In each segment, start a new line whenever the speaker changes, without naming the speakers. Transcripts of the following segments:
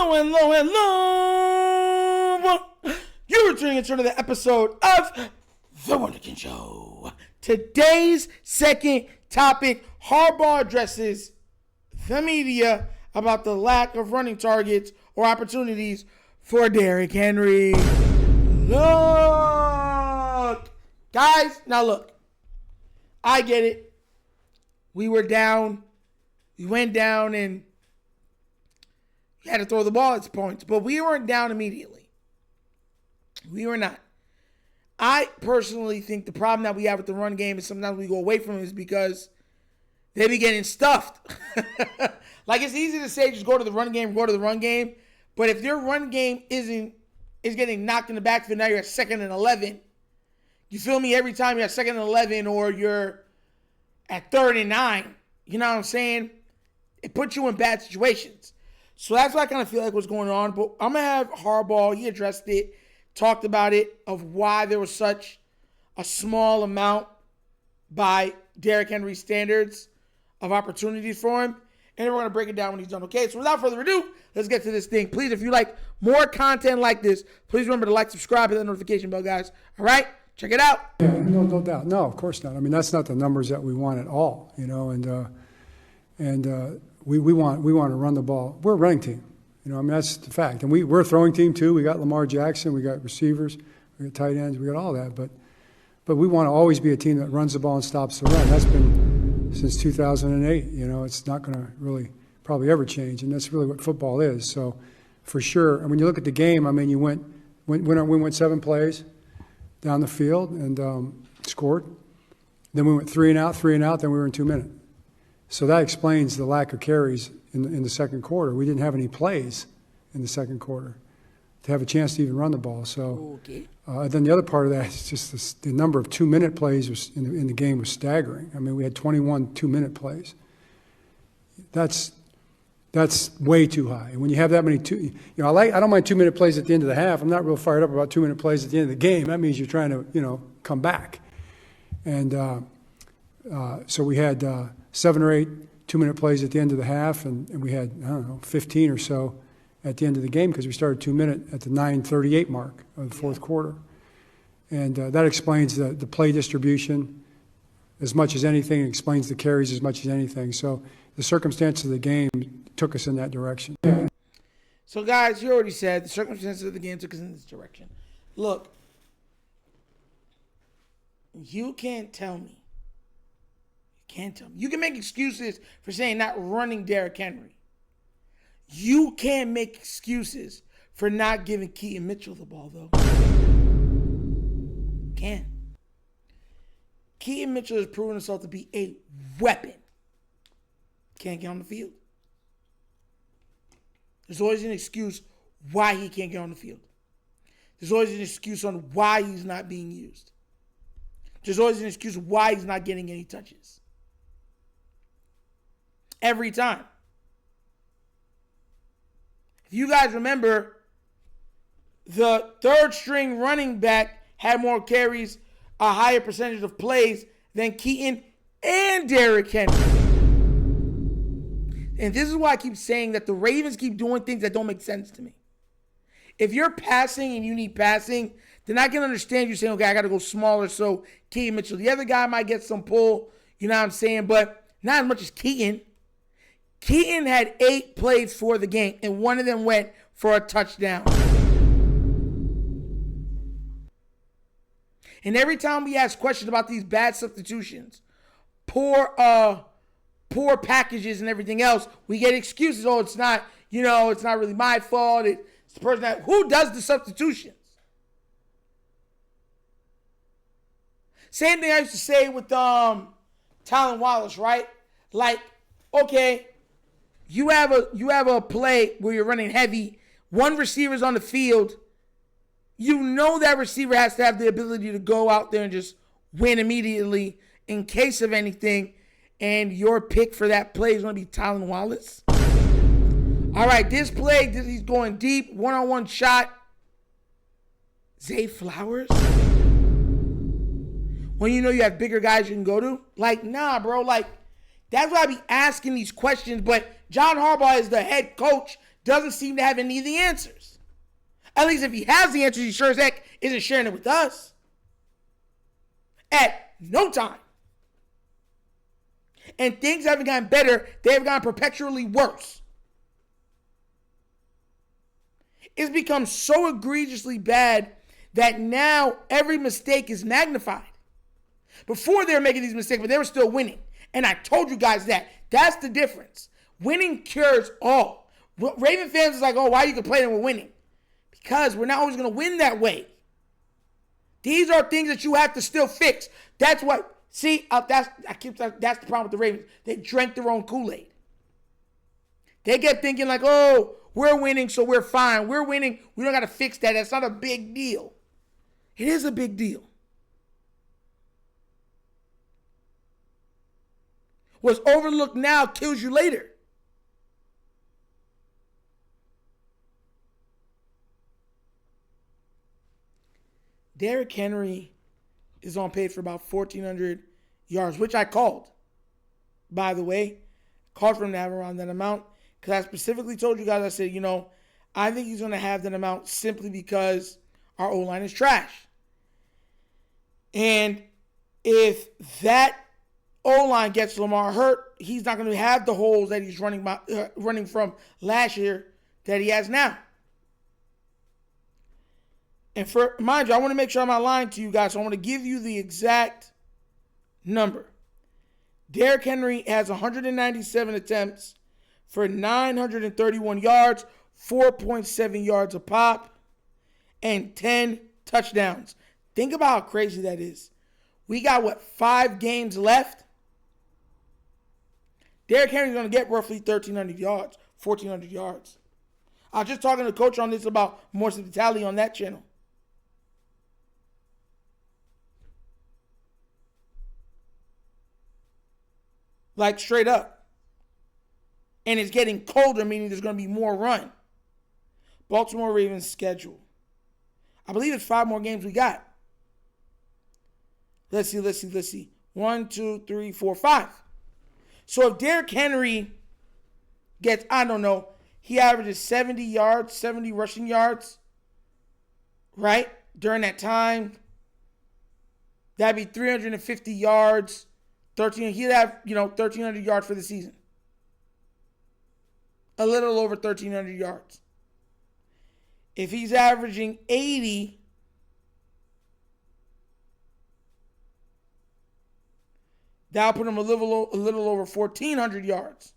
Hello. You're tuning into another episode of The Wunderkind Show. Today's second topic, Harbaugh addresses the media about the lack of running targets or opportunities for Derrick Henry. Look, guys, now look, I get it. We were down. We went down and you had to throw the ball at points, but we weren't down immediately. We were not. I personally think the problem that we have with the run game is sometimes we go away from it is because they be getting stuffed. Like, it's easy to say just go to the run game, but if your run game is getting knocked in the backfield, now you're at 2nd and 11. You feel me? Every time you're at 2nd and 11 or you're at 3rd and 9, you know what I'm saying? It puts you in bad situations. So that's what I kind of feel like was going on. But I'm going to have Harbaugh, he addressed it, talked about it, of why there was such a small amount by Derrick Henry's standards of opportunities for him. And then we're going to break it down when he's done. Okay, so without further ado, let's get to this thing. Please, if you like more content like this, please remember to like, subscribe, hit the notification bell, guys. All right? Check it out.
Yeah, no doubt. No, of course not. I mean, that's not the numbers that we want at all, you know, and we want to run the ball. We're a running team. You know, I mean, that's the fact. And we're a throwing team, too. We got Lamar Jackson. We got receivers. We got tight ends. We got all that. But we want to always be a team that runs the ball and stops the run. That's been since 2008. You know, it's not going to really probably ever change. And that's really what football is. So, for sure. And when you look at the game, I mean, we went 7 plays down the field and scored. Then we went 3 and out, then we were in 2 minutes. So that explains the lack of carries in the second quarter. We didn't have any plays in the second quarter to have a chance to even run the ball. So
okay.
Then the other part of that is just the number of 2-minute plays in the game was staggering. I mean, we had 21 2-minute plays. That's way too high. And when you have that many I don't mind 2-minute plays at the end of the half. I'm not real fired up about 2-minute plays at the end of the game. That means you're trying to, come back. And so we had 7 or 8 2-minute plays at the end of the half, and we had, 15 or so at the end of the game because we started 2-minute at the 9:38 mark of the fourth quarter. And that explains the play distribution as much as anything. It explains the carries as much as anything. So the circumstances of the game took us in that direction.
So, guys, you already said the circumstances of the game took us in this direction. Look, you can't tell me. You can make excuses for saying not running Derrick Henry. You can't make excuses for not giving Keaton Mitchell the ball, though. Can. Keaton Mitchell has proven himself to be a weapon. Can't get on the field. There's always an excuse why he can't get on the field. There's always an excuse on why he's not being used. There's always an excuse why he's not getting any touches. Every time. If you guys remember, the third string running back had more carries, a higher percentage of plays than Keaton and Derrick Henry. And this is why I keep saying that the Ravens keep doing things that don't make sense to me. If you're passing and you need passing, then I can understand you saying, okay, I got to go smaller so Keaton Mitchell. The other guy might get some pull, you know what I'm saying, but not as much as Keaton. Keaton had 8 plays for the game, and one of them went for a touchdown. And every time we ask questions about these bad substitutions, poor packages and everything else, we get excuses. Oh, it's not really my fault. It's the person who does the substitutions? Same thing I used to say with Tylan Wallace, right? Like, okay, you have a play where you're running heavy, one receiver's on the field. You know that receiver has to have the ability to go out there and just win immediately in case of anything. And your pick for that play is going to be Tylan Wallace. All right, this play, he's going deep, one-on-one shot. Zay Flowers? When you know you have bigger guys you can go to? Like, nah, bro. Like, that's why I be asking these questions. But John Harbaugh is the head coach. doesn't seem to have any of the answers. At least if he has the answers, he sure as heck isn't sharing it with us. At no time. And things haven't gotten better. They have gotten perpetually worse. It's become so egregiously bad that now every mistake is magnified. Before they were making these mistakes, but they were still winning. And I told you guys that. That's the difference. Winning cures all. Raven fans is like, oh, why you complaining we're winning? Because we're not always going to win that way. These are things that you have to still fix. That's what, see, that's the problem with the Ravens. They drank their own Kool-Aid. They kept thinking like, oh, we're winning, so we're fine. We're winning. We don't got to fix that. That's not a big deal. It is a big deal. What's overlooked now kills you later. Derrick Henry is on pace for about 1,400 yards, which I called, by the way. Called for him to have around that amount because I specifically told you guys, I said, I think he's going to have that amount simply because our O-line is trash. And if that O-line gets Lamar hurt, he's not going to have the holes that he's running from last year that he has now. And mind you, I want to make sure I'm not lying to you guys, so I want to give you the exact number. Derrick Henry has 197 attempts for 931 yards, 4.7 yards a pop, and 10 touchdowns. Think about how crazy that is. We got, 5 games left? Derrick Henry's going to get roughly 1,300 yards, 1,400 yards. I was just talking to Coach on this about more hospitality on that channel. Like straight up. And it's getting colder, meaning there's going to be more run. Baltimore Ravens schedule. I believe it's 5 more games we got. Let's see. 1, 2, 3, 4, 5. So if Derrick Henry gets, I don't know, he averages 70 rushing yards, right? During that time, that'd be 350 yards. He'd have, 1,300 yards for the season. A little over 1,300 yards. If he's averaging 80, that'll put him a little over 1,400 yards.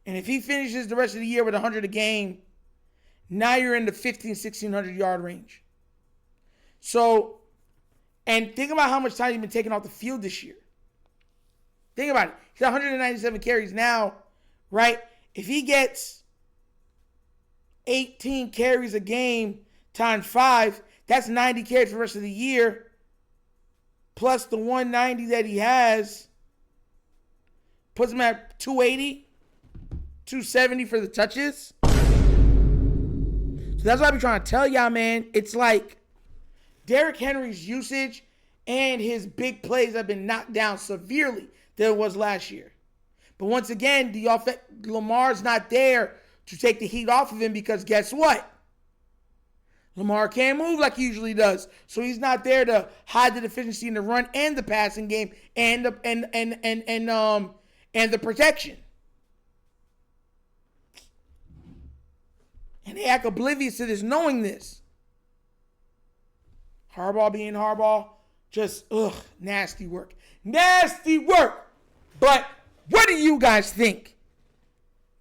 And if he finishes the rest of the year with 100 a game, now you're in the 1,100 yard range. So, and think about how much time he's been taking off the field this year. Think about it. He's 197 carries now, right? If he gets 18 carries a game times 5, that's 90 carries for the rest of the year. Plus the 190 that he has puts him at 280, 270 for the touches. So that's what I be trying to tell y'all, man. It's like Derrick Henry's usage and his big plays have been knocked down severely than it was last year. But once again, Lamar's not there to take the heat off of him because guess what? Lamar can't move like he usually does. So he's not there to hide the deficiency in the run and the passing game and the protection. And they act oblivious to this, knowing this. Harbaugh being Harbaugh, just, nasty work. Nasty work! But what do you guys think?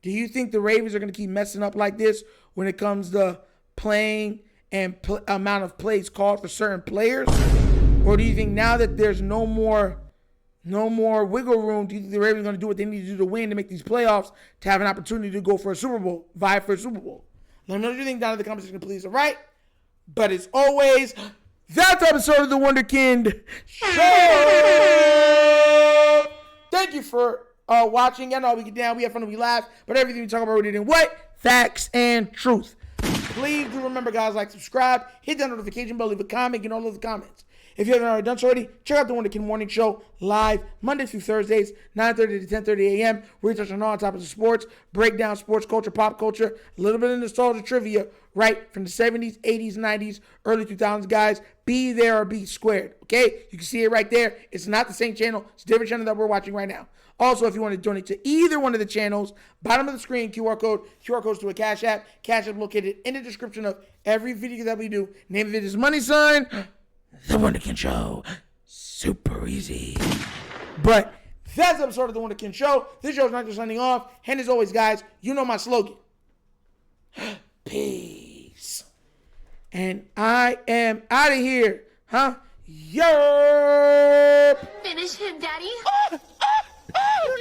Do you think the Ravens are going to keep messing up like this when it comes to playing and amount of plays called for certain players? Or do you think now that there's no more wiggle room, do you think the Ravens are going to do what they need to do to win, to make these playoffs, to have an opportunity to go for a Super Bowl, vie for a Super Bowl? Let me know what you think down in the comment section, please. All right? But as always, that's episode of the Wunderkind Show. Thank you for watching. I know we get down, we have fun, and we laugh, but everything we talk about, we're doing what? Facts and truth. Please do remember, guys, like, subscribe, hit that notification bell, leave a comment, get all of the comments. If you haven't already done so already, check out the Wonder Kid Morning Show live Monday through Thursdays, 9:30 to 10:30 a.m., where we touch on all topics of sports, break down sports culture, pop culture, a little bit of nostalgia trivia, right from the 70s, 80s, 90s, early 2000s, guys. Be there or be squared, okay? You can see it right there. It's not the same channel. It's a different channel that we're watching right now. Also, if you want to donate to either one of the channels, bottom of the screen, QR codes to a Cash App. Cash App located in the description of every video that we do. Name of it is money sign, The Wunderkind Show. Super easy. But that's the episode of The Wunderkind Show. This show is not just signing off. And as always, guys, you know my slogan. Peace. And I am out of here. Yerp.
Finish him, Daddy.
Oh, oh, oh.